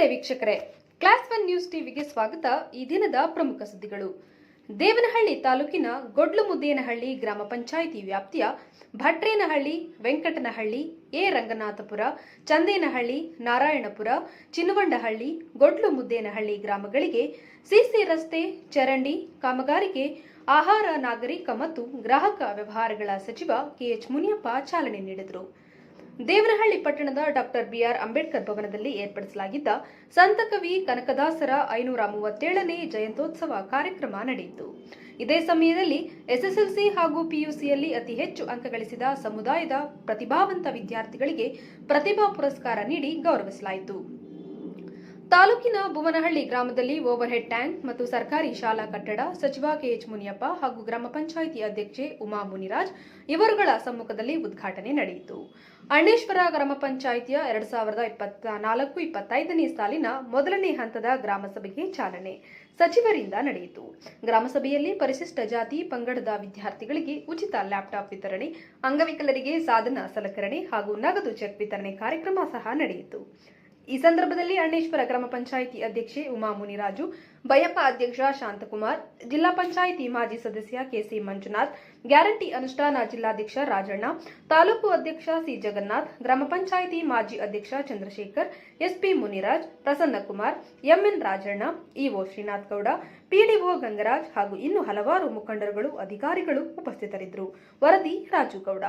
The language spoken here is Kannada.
ನಮಸ್ತೆ ವೀಕ್ಷಕರೇ, ಕ್ಲಾಸ್ 1 ನ್ಯೂಸ್ ಟಿವಿಗೆ ಸ್ವಾಗತ. ಈ ದಿನದ ಪ್ರಮುಖ ಸುದ್ದಿಗಳು. ದೇವನಹಳ್ಳಿ ತಾಲೂಕಿನ ಗೊಡ್ಲುಮುದ್ದೇನಹಳ್ಳಿ ಗ್ರಾಮ ಪಂಚಾಯಿತಿ ವ್ಯಾಪ್ತಿಯ ಭಟ್ರೇನಹಳ್ಳಿ, ವೆಂಕಟನಹಳ್ಳಿ, ಎ ರಂಗನಾಥಪುರ, ಚಂದೇನಹಳ್ಳಿ, ನಾರಾಯಣಪುರ, ಚಿನ್ನವಂಡಹಳ್ಳಿ, ಗೊಡ್ಲುಮುದ್ದೇನಹಳ್ಳಿ ಗ್ರಾಮಗಳಿಗೆ ಸಿಸಿ ರಸ್ತೆ, ಚರಂಡಿ ಕಾಮಗಾರಿಗೆ ಆಹಾರ, ನಾಗರಿಕ ಮತ್ತು ಗ್ರಾಹಕ ವ್ಯವಹಾರಗಳ ಸಚಿವ ಕೆಎಚ್ ಮುನಿಯಪ್ಪ ಚಾಲನೆ ನೀಡಿದರು. ದೇವನಹಳ್ಳಿ ಪಟ್ಟಣದ ಡಾಕ್ಟರ್ ಬಿಆರ್ ಅಂಬೇಡ್ಕರ್ ಭವನದಲ್ಲಿ ಏರ್ಪಡಿಸಲಾಗಿದ್ದ ಸಂತಕವಿ ಕನಕದಾಸರ 537ನೇ ಜಯಂತ್ಯೋತ್ಸವ ಕಾರ್ಯಕ್ರಮ ನಡೆಯಿತು. ಇದೇ ಸಮಯದಲ್ಲಿ ಎಸ್ಎಸ್ಎಲ್ಸಿ ಹಾಗೂ ಪಿಯುಸಿಯಲ್ಲಿ ಅತಿ ಹೆಚ್ಚು ಅಂಕ ಗಳಿಸಿದ ಸಮುದಾಯದ ಪ್ರತಿಭಾವಂತ ವಿದ್ಯಾರ್ಥಿಗಳಿಗೆ ಪ್ರತಿಭಾ ಪುರಸ್ಕಾರ ನೀಡಿ ಗೌರವಿಸಲಾಯಿತು. ತಾಲೂಕಿನ ಭುವನಹಳ್ಳಿ ಗ್ರಾಮದಲ್ಲಿ ಓವರ್ ಹೆಡ್ ಟ್ಯಾಂಕ್ ಮತ್ತು ಸರ್ಕಾರಿ ಶಾಲಾ ಕಟ್ಟಡ ಸಚಿವ ಕೆಎಚ್ ಮುನಿಯಪ್ಪ ಹಾಗೂ ಗ್ರಾಮ ಪಂಚಾಯಿತಿ ಅಧ್ಯಕ್ಷೆ ಉಮಾ ಮುನಿರಾಜ್ ಇವರುಗಳ ಸಮ್ಮುಖದಲ್ಲಿ ಉದ್ಘಾಟನೆ ನಡೆಯಿತು. ಅಣ್ಣೇಶ್ವರ ಗ್ರಾಮ ಪಂಚಾಯಿತಿಯ 2024-25ನೇ ಸಾಲಿನ ಮೊದಲನೇ ಹಂತದ ಗ್ರಾಮಸಭೆಗೆ ಚಾಲನೆ ಸಚಿವರಿಂದ ನಡೆಯಿತು. ಗ್ರಾಮಸಭೆಯಲ್ಲಿ ಪರಿಶಿಷ್ಟ ಜಾತಿ ಪಂಗಡದ ವಿದ್ಯಾರ್ಥಿಗಳಿಗೆ ಉಚಿತ ಲ್ಯಾಪ್ಟಾಪ್ ವಿತರಣೆ, ಅಂಗವಿಕಲರಿಗೆ ಸಾಧನ ಸಲಕರಣೆ ಹಾಗೂ ನಗದು ಚೆಕ್ ವಿತರಣೆ ಕಾರ್ಯಕ್ರಮ ಸಹ ನಡೆಯಿತು. ಈ ಸಂದರ್ಭದಲ್ಲಿ ಅಣ್ಣೇಶ್ವರ ಗ್ರಾಮ ಪಂಚಾಯಿತಿ ಅಧ್ಯಕ್ಷೆ ಉಮಾ ಮುನಿರಾಜು, ಬಯಪ್ಪ ಅಧ್ಯಕ್ಷ ಶಾಂತಕುಮಾರ್, ಜಿಲ್ಲಾ ಪಂಚಾಯಿತಿ ಮಾಜಿ ಸದಸ್ಯ ಕೆಸಿ ಮಂಜುನಾಥ್, ಗ್ಯಾರಂಟಿ ಅನುಷ್ಠಾನ ಜಿಲ್ಲಾಧ್ಯಕ್ಷ ರಾಜಣ್ಣ, ತಾಲೂಕು ಅಧ್ಯಕ್ಷ ಸಿ ಜಗನ್ನಾಥ್, ಗ್ರಾಮ ಪಂಚಾಯಿತಿ ಮಾಜಿ ಅಧ್ಯಕ್ಷ Chandrashekar, SP Muniraj, Prasannakumar, MN Rajanna, EO Srinath Gowda, PDO Gangaraj ಹಾಗೂ ಇನ್ನು ಹಲವಾರು ಮುಖಂಡರುಗಳು, ಅಧಿಕಾರಿಗಳು ಉಪಸ್ಥಿತರಿದ್ದರು. ವರದಿ ರಾಜು ಗೌಡ.